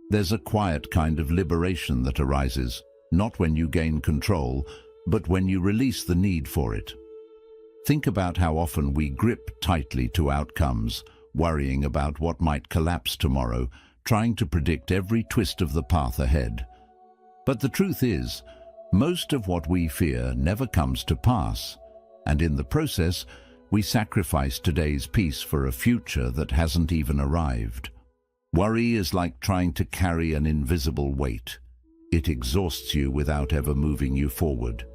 There's a quiet kind of liberation that arises, not when you gain control, but when you release the need for it. Think about how often we grip tightly to outcomes, worrying about what might collapse tomorrow, trying to predict every twist of the path ahead. But the truth is, most of what we fear never comes to pass, and in the process, we sacrifice today's peace for a future that hasn't even arrived. Worry is like trying to carry an invisible weight. It exhausts you without ever moving you forward.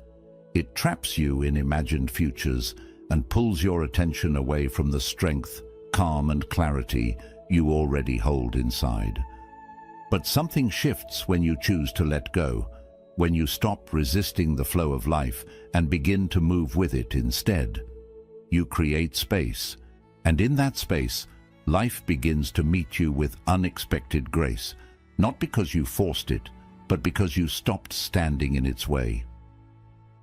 It traps you in imagined futures and pulls your attention away from the strength, calm and clarity you already hold inside. But something shifts when you choose to let go, when you stop resisting the flow of life and begin to move with it instead. You create space, and in that space, life begins to meet you with unexpected grace, not because you forced it, but because you stopped standing in its way.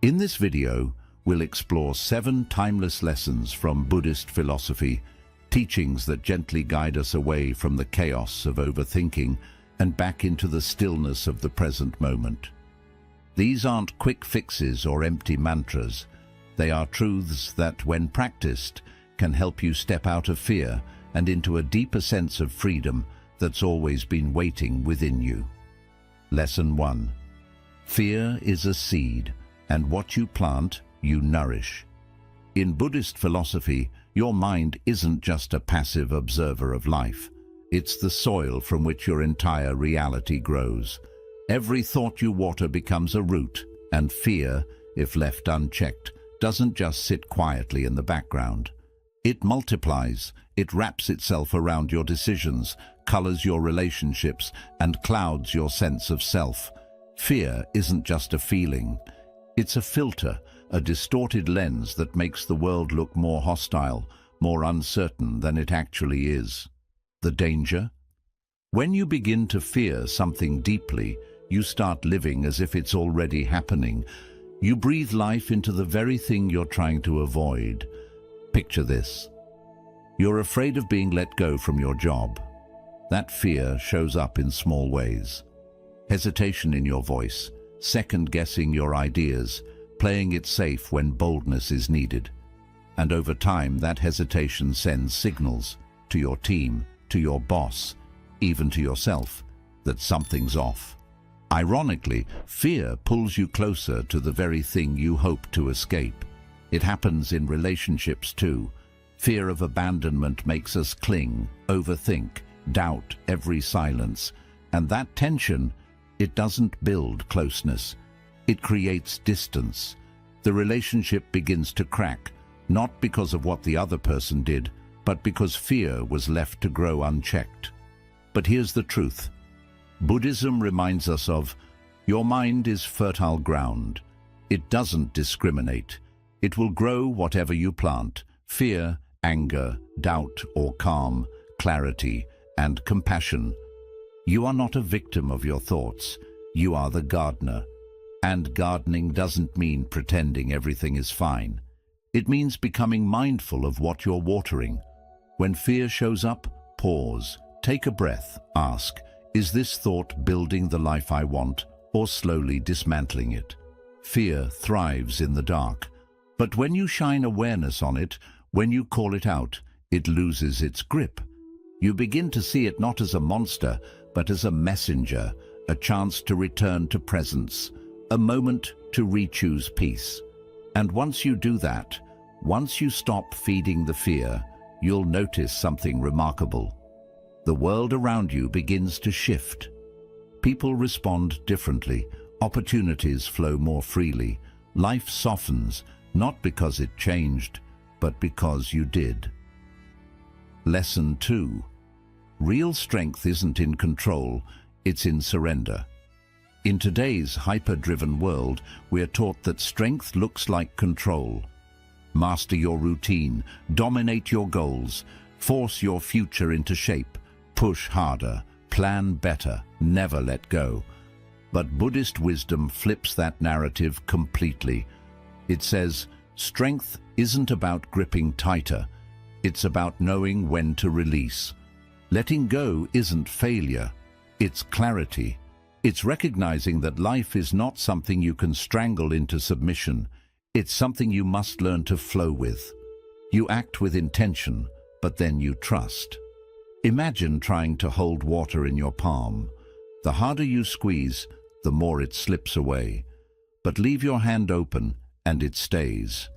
In this video, we'll explore 7 timeless lessons from Buddhist philosophy, teachings that gently guide us away from the chaos of overthinking and back into the stillness of the present moment. These aren't quick fixes or empty mantras. They are truths that, when practiced, can help you step out of fear and into a deeper sense of freedom that's always been waiting within you. Lesson 1. Fear is a seed, and what you plant, you nourish. In Buddhist philosophy, your mind isn't just a passive observer of life. It's the soil from which your entire reality grows. Every thought you water becomes a root, and fear, if left unchecked, doesn't just sit quietly in the background. It multiplies, it wraps itself around your decisions, colors your relationships, and clouds your sense of self. Fear isn't just a feeling. It's a filter, a distorted lens that makes the world look more hostile, more uncertain than it actually is. The danger? When you begin to fear something deeply, you start living as if it's already happening. You breathe life into the very thing you're trying to avoid. Picture this. You're afraid of being let go from your job. That fear shows up in small ways. Hesitation in your voice, second-guessing your ideas, playing it safe when boldness is needed. And over time, that hesitation sends signals to your team, to your boss, even to yourself, that something's off. Ironically, fear pulls you closer to the very thing you hope to escape. It happens in relationships too. Fear of abandonment makes us cling, overthink, doubt every silence. And that tension, it doesn't build closeness. It creates distance. The relationship begins to crack, not because of what the other person did, but because fear was left to grow unchecked. But here's the truth. Buddhism reminds us of, your mind is fertile ground. It doesn't discriminate. It will grow whatever you plant: fear, anger, doubt or calm, clarity and compassion. You are not a victim of your thoughts. You are the gardener. And gardening doesn't mean pretending everything is fine. It means becoming mindful of what you're watering. When fear shows up, pause, take a breath, ask, is this thought building the life I want or slowly dismantling it? Fear thrives in the dark. But when you shine awareness on it, when you call it out, it loses its grip. You begin to see it not as a monster, but as a messenger, a chance to return to presence, a moment to re-choose peace. And once you do that, once you stop feeding the fear, you'll notice something remarkable. The world around you begins to shift. People respond differently, opportunities flow more freely, life softens, not because it changed, but because you did. Lesson 2. Real strength isn't in control, it's in surrender. In today's hyper-driven world, we're taught that strength looks like control. Master your routine, dominate your goals, force your future into shape, push harder, plan better, never let go. But Buddhist wisdom flips that narrative completely. It says, strength isn't about gripping tighter, it's about knowing when to release. Letting go isn't failure, It's clarity. It's recognizing that life is not something you can strangle into submission. It's something you must learn to flow with. You act with intention, but then you trust. Imagine trying to hold water in your palm. The harder you squeeze, the more it slips away. But leave your hand open, and it stays.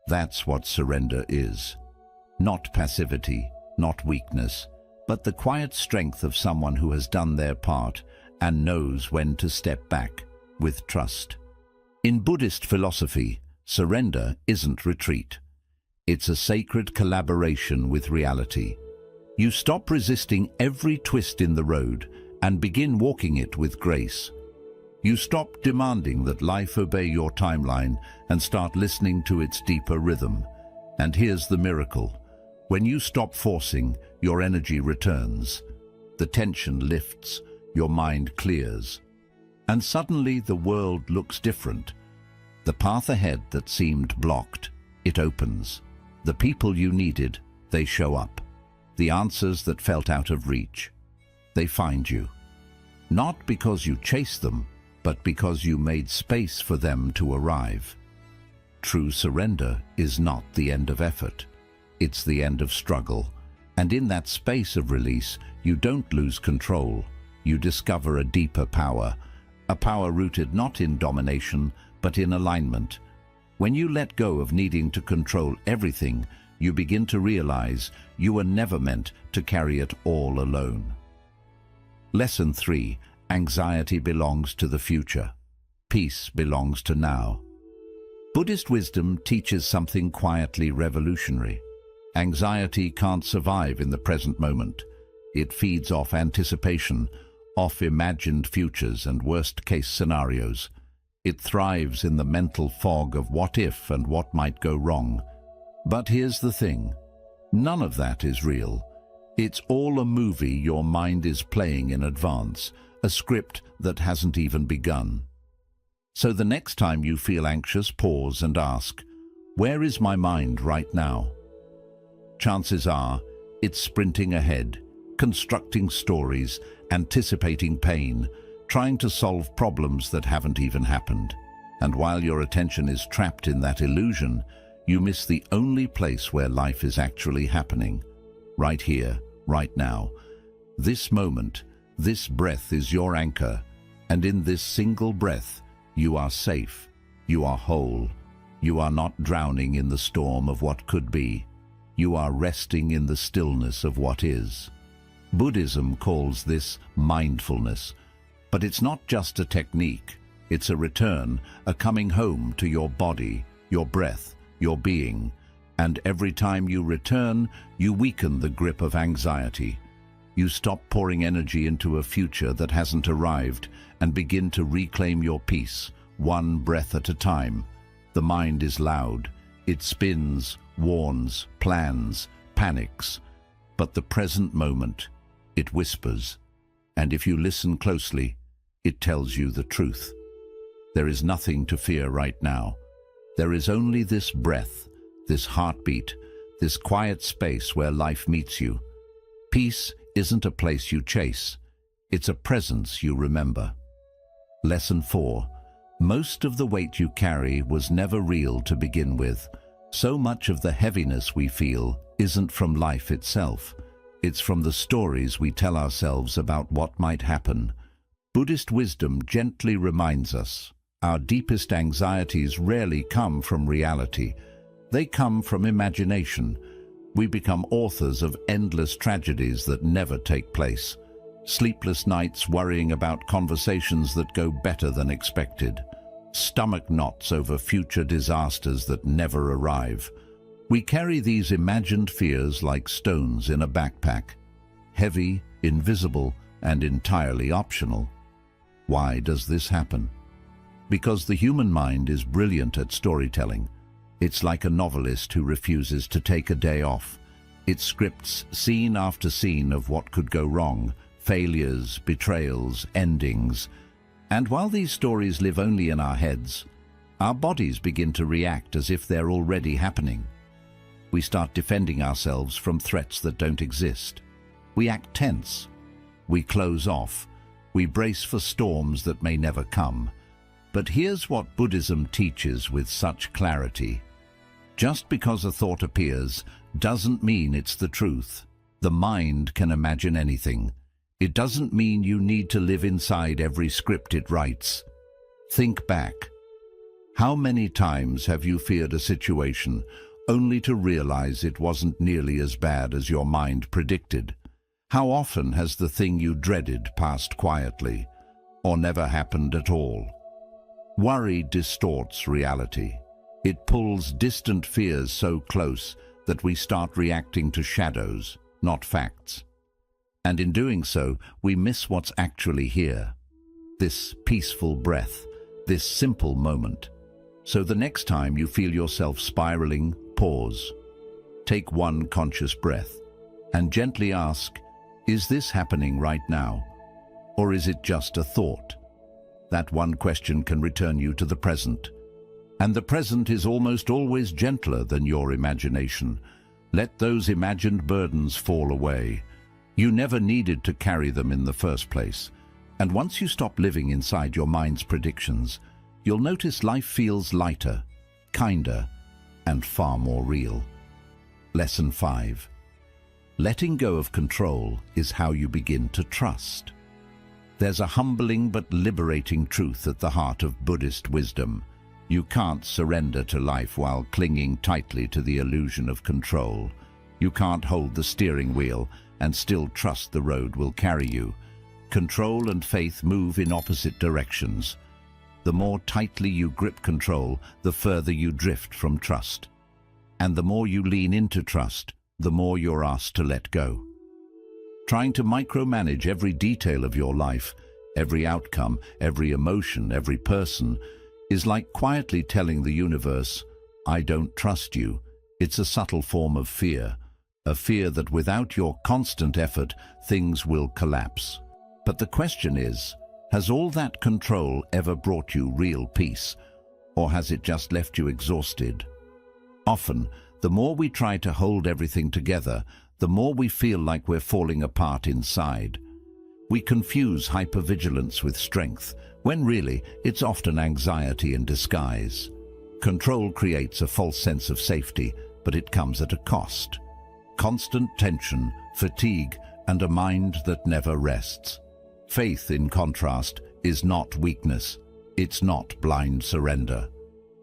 That's what surrender is. Not passivity, not weakness, but the quiet strength of someone who has done their part and knows when to step back with trust. In Buddhist philosophy, surrender isn't retreat. It's a sacred collaboration with reality. You stop resisting every twist in the road and begin walking it with grace. You stop demanding that life obey your timeline and start listening to its deeper rhythm. And here's the miracle. When you stop forcing, your energy returns. The tension lifts, your mind clears. And suddenly the world looks different. The path ahead that seemed blocked, it opens. The people you needed, they show up. The answers that felt out of reach, they find you. Not because you chased them, but because you made space for them to arrive. True surrender is not the end of effort. It's the end of struggle. And in that space of release, you don't lose control. You discover a deeper power, a power rooted not in domination, but in alignment. When you let go of needing to control everything, you begin to realize you were never meant to carry it all alone. Lesson 3. Anxiety belongs to the future. Peace belongs to now. Buddhist wisdom teaches something quietly revolutionary. Anxiety can't survive in the present moment. It feeds off anticipation, off imagined futures and worst-case scenarios. It thrives in the mental fog of what if and what might go wrong. But here's the thing. None of that is real. It's all a movie your mind is playing in advance, a script that hasn't even begun. So the next time you feel anxious, pause and ask, where is my mind right now? Chances are, it's sprinting ahead, constructing stories, anticipating pain, trying to solve problems that haven't even happened. And while your attention is trapped in that illusion, you miss the only place where life is actually happening. Right here, right now. This moment, this breath is your anchor, and in this single breath, you are safe, you are whole, you are not drowning in the storm of what could be. You are resting in the stillness of what is. Buddhism calls this mindfulness, but it's not just a technique. It's a return, a coming home to your body, your breath, your being. And every time you return, you weaken the grip of anxiety. You stop pouring energy into a future that hasn't arrived and begin to reclaim your peace, one breath at a time. The mind is loud. It spins, warns, plans, panics. But the present moment, it whispers. And if you listen closely, it tells you the truth. There is nothing to fear right now. There is only this breath, this heartbeat, this quiet space where life meets you. Peace isn't a place you chase. It's a presence you remember. Lesson 4. Most of the weight you carry was never real to begin with. So much of the heaviness we feel isn't from life itself. It's from the stories we tell ourselves about what might happen. Buddhist wisdom gently reminds us, our deepest anxieties rarely come from reality. They come from imagination. We become authors of endless tragedies that never take place. Sleepless nights worrying about conversations that go better than expected. Stomach knots over future disasters that never arrive. We carry these imagined fears like stones in a backpack. Heavy, invisible, and entirely optional. Why does this happen? Because the human mind is brilliant at storytelling. It's like a novelist who refuses to take a day off. It scripts scene after scene of what could go wrong, failures, betrayals, endings. And while these stories live only in our heads, our bodies begin to react as if they're already happening. We start defending ourselves from threats that don't exist. We act tense. We close off. We brace for storms that may never come. But here's what Buddhism teaches with such clarity. Just because a thought appears doesn't mean it's the truth. The mind can imagine anything. It doesn't mean you need to live inside every script it writes. Think back. How many times have you feared a situation only to realize it wasn't nearly as bad as your mind predicted? How often has the thing you dreaded passed quietly, or never happened at all? Worry distorts reality. It pulls distant fears so close that we start reacting to shadows, not facts. And in doing so, we miss what's actually here. This peaceful breath, this simple moment. So the next time you feel yourself spiraling, pause. Take one conscious breath and gently ask, is this happening right now? Or is it just a thought? That one question can return you to the present. And the present is almost always gentler than your imagination. Let those imagined burdens fall away. You never needed to carry them in the first place. And once you stop living inside your mind's predictions, you'll notice life feels lighter, kinder, and far more real. Lesson 5. Letting go of control is how you begin to trust. There's a humbling but liberating truth at the heart of Buddhist wisdom. You can't surrender to life while clinging tightly to the illusion of control. You can't hold the steering wheel and still trust the road will carry you. Control and faith move in opposite directions. The more tightly you grip control, the further you drift from trust. And the more you lean into trust, the more you're asked to let go. Trying to micromanage every detail of your life, every outcome, every emotion, every person, is like quietly telling the universe, I don't trust you. It's a subtle form of fear, a fear that without your constant effort, things will collapse. But the question is, has all that control ever brought you real peace, or has it just left you exhausted? Often, the more we try to hold everything together, the more we feel like we're falling apart inside. We confuse hypervigilance with strength, when really it's often anxiety in disguise. Control creates a false sense of safety, but it comes at a cost. Constant tension, fatigue, and a mind that never rests. Faith, in contrast, is not weakness. It's not blind surrender.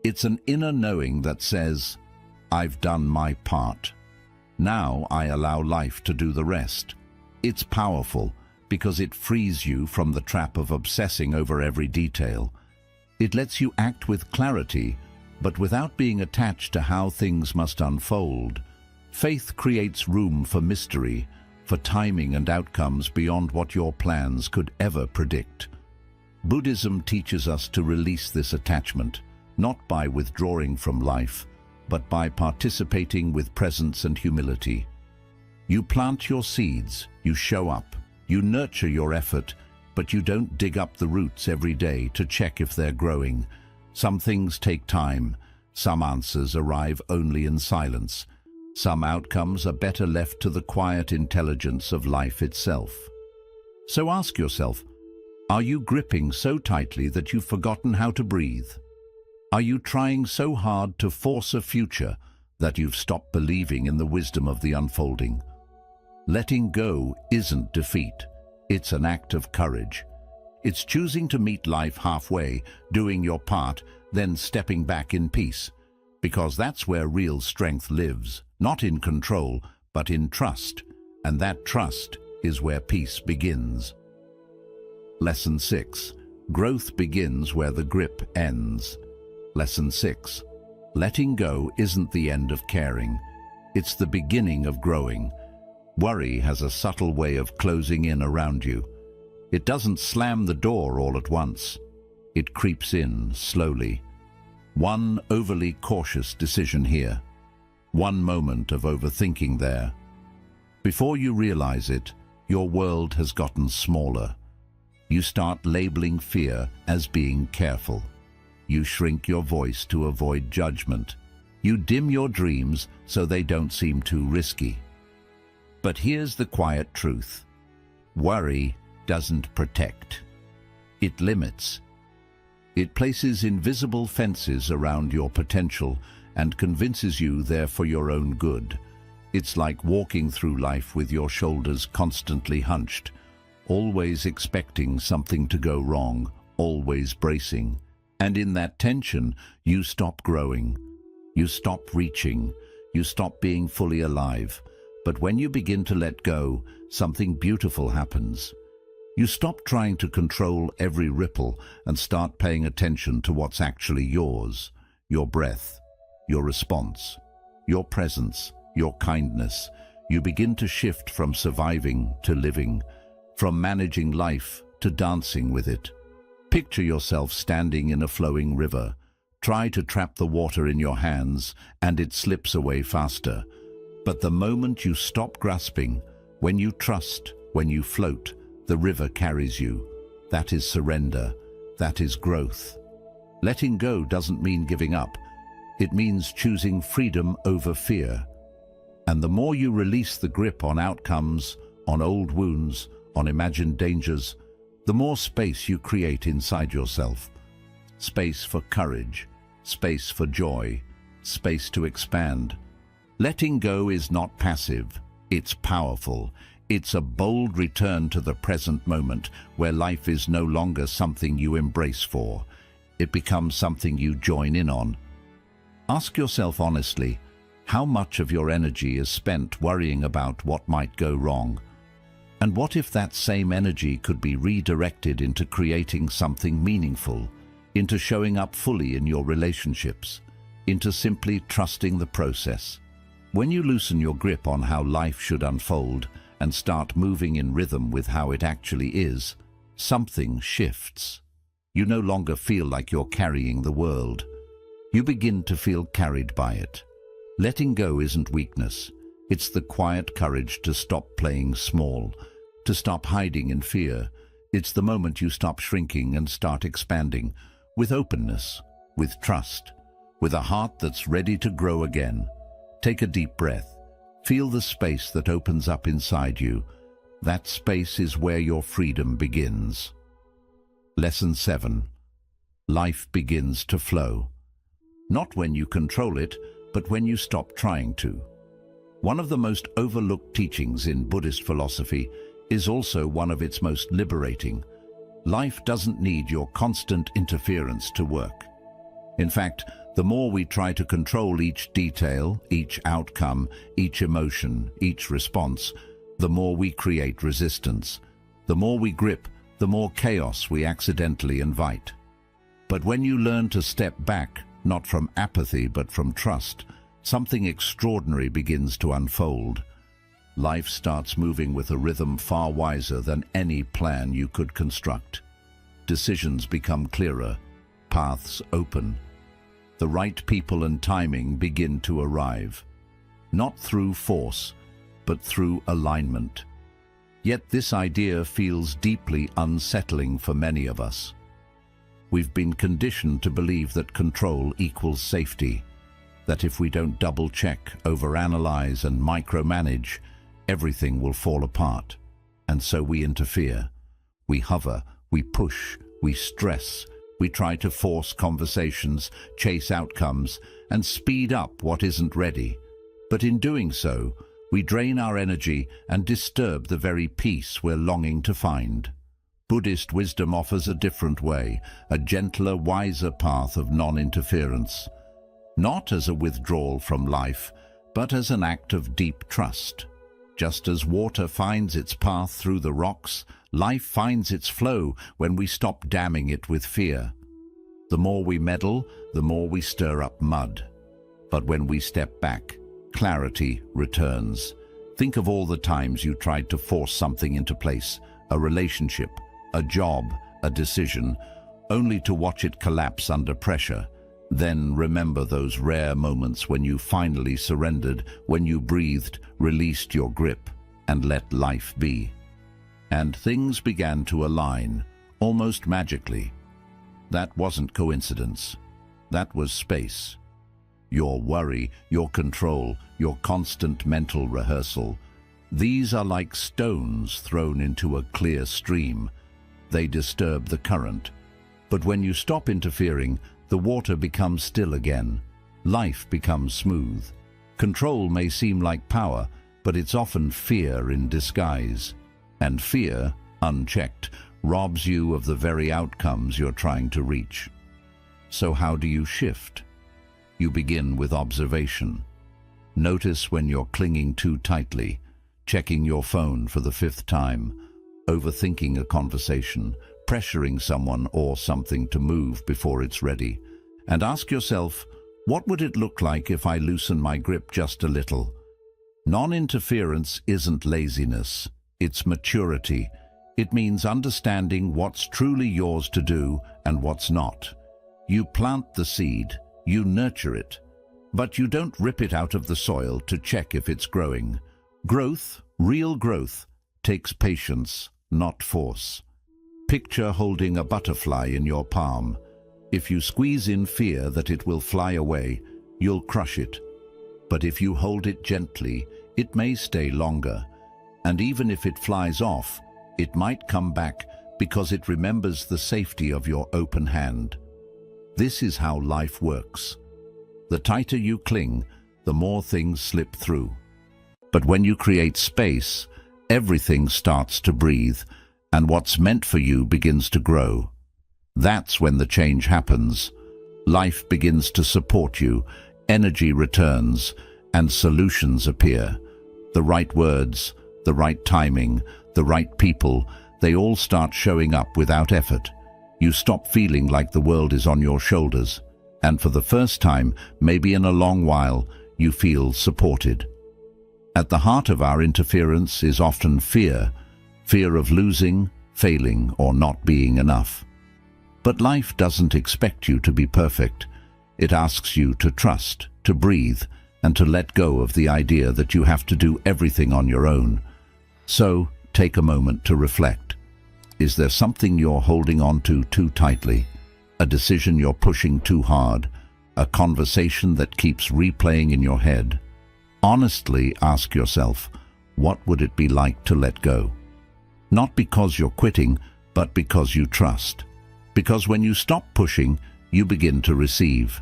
It's an inner knowing that says, I've done my part. Now I allow life to do the rest. It's powerful because it frees you from the trap of obsessing over every detail. It lets you act with clarity, but without being attached to how things must unfold. Faith creates room for mystery, for timing and outcomes beyond what your plans could ever predict. Buddhism teaches us to release this attachment, not by withdrawing from life, but by participating with presence and humility. You plant your seeds, you show up, you nurture your effort, but you don't dig up the roots every day to check if they're growing. Some things take time, some answers arrive only in silence. Some outcomes are better left to the quiet intelligence of life itself. So ask yourself, are you gripping so tightly that you've forgotten how to breathe? Are you trying so hard to force a future that you've stopped believing in the wisdom of the unfolding? Letting go isn't defeat. It's an act of courage. It's choosing to meet life halfway, doing your part, then stepping back in peace. Because that's where real strength lives, not in control, but in trust. And that trust is where peace begins. Lesson 6. Growth begins where the grip ends. Lesson 6. Letting go isn't the end of caring. It's the beginning of growing. Worry has a subtle way of closing in around you. It doesn't slam the door all at once. It creeps in slowly. One overly cautious decision here. One moment of overthinking there. Before you realize it, your world has gotten smaller. You start labeling fear as being careful. You shrink your voice to avoid judgment. You dim your dreams so they don't seem too risky. But here's the quiet truth. Worry doesn't protect. It limits. It places invisible fences around your potential and convinces you they're for your own good. It's like walking through life with your shoulders constantly hunched, always expecting something to go wrong, always bracing. And in that tension, you stop growing, you stop reaching, you stop being fully alive. But when you begin to let go, something beautiful happens. You stop trying to control every ripple and start paying attention to what's actually yours. Your breath, your response, your presence, your kindness. You begin to shift from surviving to living, from managing life to dancing with it. Picture yourself standing in a flowing river. Try to trap the water in your hands and it slips away faster. But the moment you stop grasping, when you trust, when you float, the river carries you. That is surrender. That is growth. Letting go doesn't mean giving up. It means choosing freedom over fear. And the more you release the grip on outcomes, on old wounds, on imagined dangers, the more space you create inside yourself. Space for courage, space for joy, space to expand. Letting go is not passive, it's powerful. It's a bold return to the present moment where life is no longer something you embrace for. It becomes something you join in on. Ask yourself honestly, how much of your energy is spent worrying about what might go wrong? And what if that same energy could be redirected into creating something meaningful, into showing up fully in your relationships, into simply trusting the process? When you loosen your grip on how life should unfold and start moving in rhythm with how it actually is, something shifts. You no longer feel like you're carrying the world. You begin to feel carried by it. Letting go isn't weakness. It's the quiet courage to stop playing small, to stop hiding in fear. It's the moment you stop shrinking and start expanding, with openness, with trust, with a heart that's ready to grow again. Take a deep breath. Feel the space that opens up inside you. That space is where your freedom begins. Lesson 7. Life begins to flow. Not when you control it, but when you stop trying to. One of the most overlooked teachings in Buddhist philosophy is also one of its most liberating. Life doesn't need your constant interference to work. In fact, the more we try to control each detail, each outcome, each emotion, each response, the more we create resistance. The more we grip, the more chaos we accidentally invite. But when you learn to step back, not from apathy but from trust, something extraordinary begins to unfold. Life starts moving with a rhythm far wiser than any plan you could construct. Decisions become clearer, paths open. The right people and timing begin to arrive, not through force, but through alignment. Yet this idea feels deeply unsettling for many of us. We've been conditioned to believe that control equals safety, that if we don't double-check, overanalyze, and micromanage, everything will fall apart. And so we interfere. We hover, we push, we stress. We try to force conversations, chase outcomes, and speed up what isn't ready. But in doing so, we drain our energy and disturb the very peace we're longing to find. Buddhist wisdom offers a different way, a gentler, wiser path of non-interference. Not as a withdrawal from life, but as an act of deep trust. Just as water finds its path through the rocks, life finds its flow when we stop damming it with fear. The more we meddle, the more we stir up mud. But when we step back, clarity returns. Think of all the times you tried to force something into place, a relationship, a job, a decision, only to watch it collapse under pressure. Then remember those rare moments when you finally surrendered, when you breathed, released your grip, and let life be. And things began to align, almost magically. That wasn't coincidence. That was space. Your worry, your control, your constant mental rehearsal, These are like stones thrown into a clear stream. They disturb the current. But when you stop interfering, the water becomes still again. Life becomes smooth. Control may seem like power, but it's often fear in disguise. And fear, unchecked, robs you of the very outcomes you're trying to reach. So how do you shift? You begin with observation. Notice when you're clinging too tightly, checking your phone for the 5th time, overthinking a conversation, pressuring someone or something to move before it's ready. And ask yourself, what would it look like if I loosen my grip just a little? Non-interference isn't laziness, it's maturity. It means understanding what's truly yours to do and what's not. You plant the seed, you nurture it, but you don't rip it out of the soil to check if it's growing. Growth, real growth, takes patience, not force. Picture holding a butterfly in your palm. If you squeeze in fear that it will fly away, you'll crush it. But if you hold it gently, it may stay longer. And even if it flies off, it might come back because it remembers the safety of your open hand. This is how life works. The tighter you cling, the more things slip through. But when you create space, everything starts to breathe, and what's meant for you begins to grow. That's when the change happens. Life begins to support you, energy returns, and solutions appear. The right words, the right timing, the right people, they all start showing up without effort. You stop feeling like the world is on your shoulders, and for the first time, maybe in a long while, you feel supported. At the heart of our interference is often fear of losing, failing, or not being enough. But life doesn't expect you to be perfect. It asks you to trust, to breathe, and to let go of the idea that you have to do everything on your own. So, take a moment to reflect. Is there something you're holding on to too tightly? A decision you're pushing too hard? A conversation that keeps replaying in your head? Honestly ask yourself, what would it be like to let go? Not because you're quitting, but because you trust. Because when you stop pushing, you begin to receive.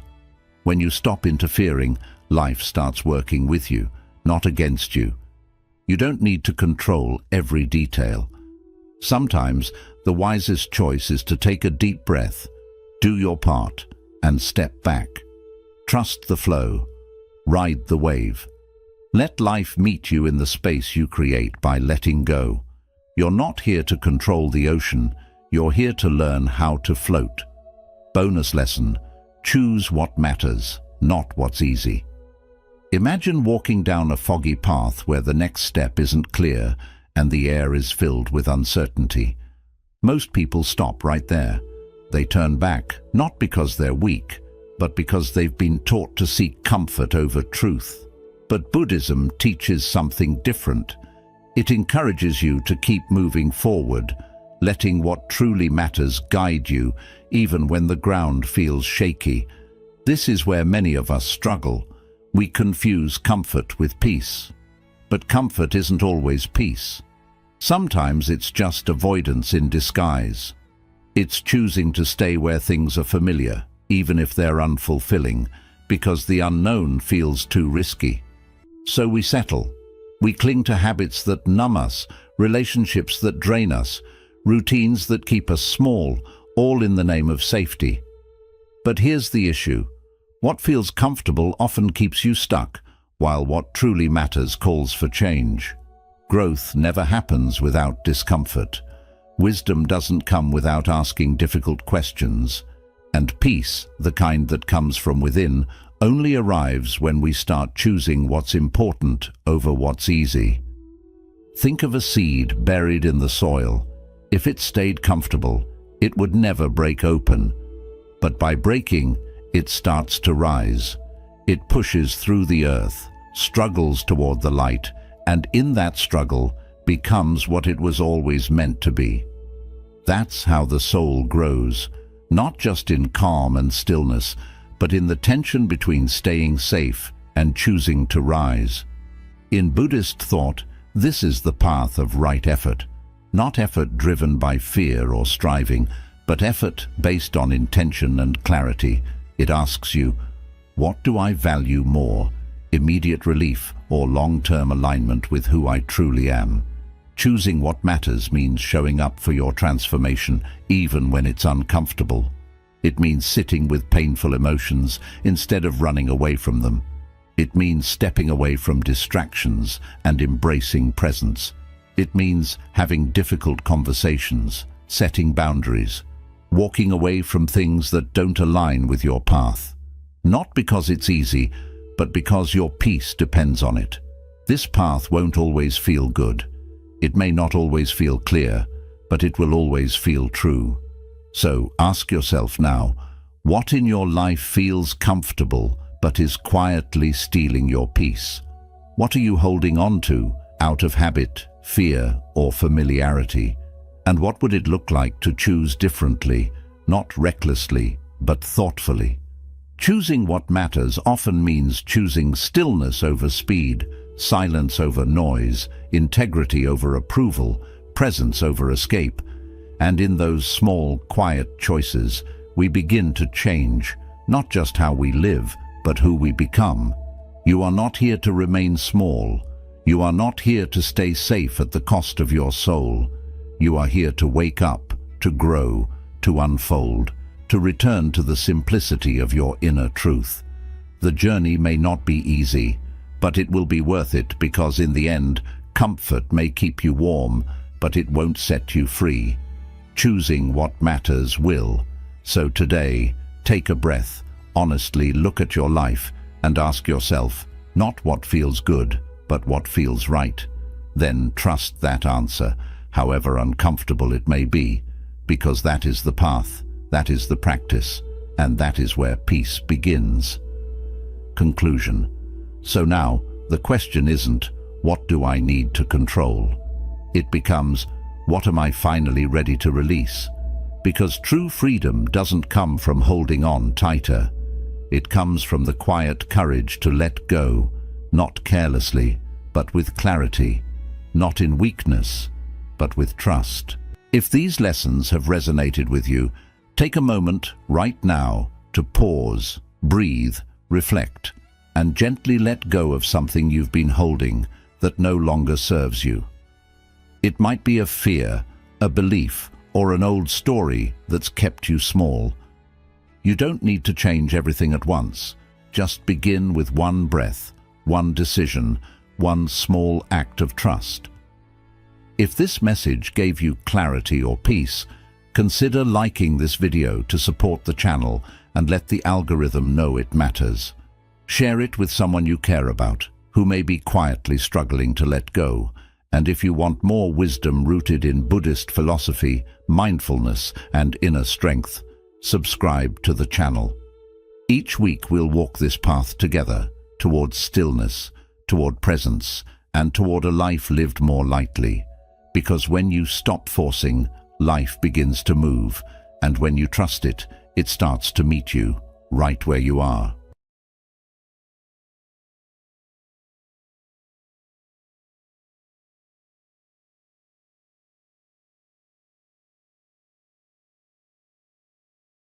When you stop interfering, life starts working with you, not against you. You don't need to control every detail. Sometimes the wisest choice is to take a deep breath, do your part, and step back. Trust the flow. Ride the wave. Let life meet you in the space you create by letting go. You're not here to control the ocean. You're here to learn how to float. Bonus lesson: choose what matters, not what's easy. Imagine walking down a foggy path where the next step isn't clear and the air is filled with uncertainty. Most people stop right there. They turn back, not because they're weak, but because they've been taught to seek comfort over truth. But Buddhism teaches something different. It encourages you to keep moving forward, letting what truly matters guide you, even when the ground feels shaky. This is where many of us struggle. We confuse comfort with peace. But comfort isn't always peace. Sometimes it's just avoidance in disguise. It's choosing to stay where things are familiar, even if they're unfulfilling, because the unknown feels too risky. So we settle. We cling to habits that numb us, relationships that drain us, routines that keep us small, all in the name of safety. But here's the issue. What feels comfortable often keeps you stuck, while what truly matters calls for change. Growth never happens without discomfort. Wisdom doesn't come without asking difficult questions. And peace, the kind that comes from within, only arrives when we start choosing what's important over what's easy. Think of a seed buried in the soil. If it stayed comfortable, it would never break open. But by breaking, it starts to rise. It pushes through the earth, struggles toward the light, and in that struggle becomes what it was always meant to be. That's how the soul grows, not just in calm and stillness, but in the tension between staying safe and choosing to rise. In Buddhist thought, This is the path of right effort, not effort driven by fear or striving, but effort based on intention and clarity. It asks you, what do I value more, immediate relief or long-term alignment with who I truly am? Choosing what matters means showing up for your transformation even when it's uncomfortable. It means sitting with painful emotions instead of running away from them. It means stepping away from distractions and embracing presence. It means having difficult conversations, setting boundaries, walking away from things that don't align with your path. Not because it's easy, but because your peace depends on it. This path won't always feel good. It may not always feel clear, but it will always feel true. So ask yourself now, what in your life feels comfortable but is quietly stealing your peace? What are you holding on to out of habit, fear, or familiarity? And what would it look like to choose differently, not recklessly, but thoughtfully? Choosing what matters often means choosing stillness over speed, silence over noise, integrity over approval, presence over escape. And in those small, quiet choices, we begin to change, not just how we live, but who we become. You are not here to remain small. You are not here to stay safe at the cost of your soul. You are here to wake up, to grow, to unfold, to return to the simplicity of your inner truth. The journey may not be easy, but it will be worth it because in the end, comfort may keep you warm, but it won't set you free. Choosing what matters will. So today, take a breath, honestly look at your life and ask yourself, not what feels good, but what feels right. Then trust that answer, however uncomfortable it may be, because that is the path, that is the practice, and that is where peace begins. Conclusion. So now, the question isn't, what do I need to control? It becomes, what am I finally ready to release? Because true freedom doesn't come from holding on tighter. It comes from the quiet courage to let go, not carelessly, but with clarity, not in weakness, but with trust. If these lessons have resonated with you, take a moment right now to pause, breathe, reflect, and gently let go of something you've been holding that no longer serves you. It might be a fear, a belief, or an old story that's kept you small. You don't need to change everything at once. Just begin with one breath, one decision, one small act of trust. If this message gave you clarity or peace, consider liking this video to support the channel and let the algorithm know it matters. Share it with someone you care about, who may be quietly struggling to let go. And if you want more wisdom rooted in Buddhist philosophy, mindfulness, and inner strength, subscribe to the channel. Each week we'll walk this path together, towards stillness, toward presence, and toward a life lived more lightly. Because when you stop forcing, life begins to move, and when you trust it, it starts to meet you right where you are.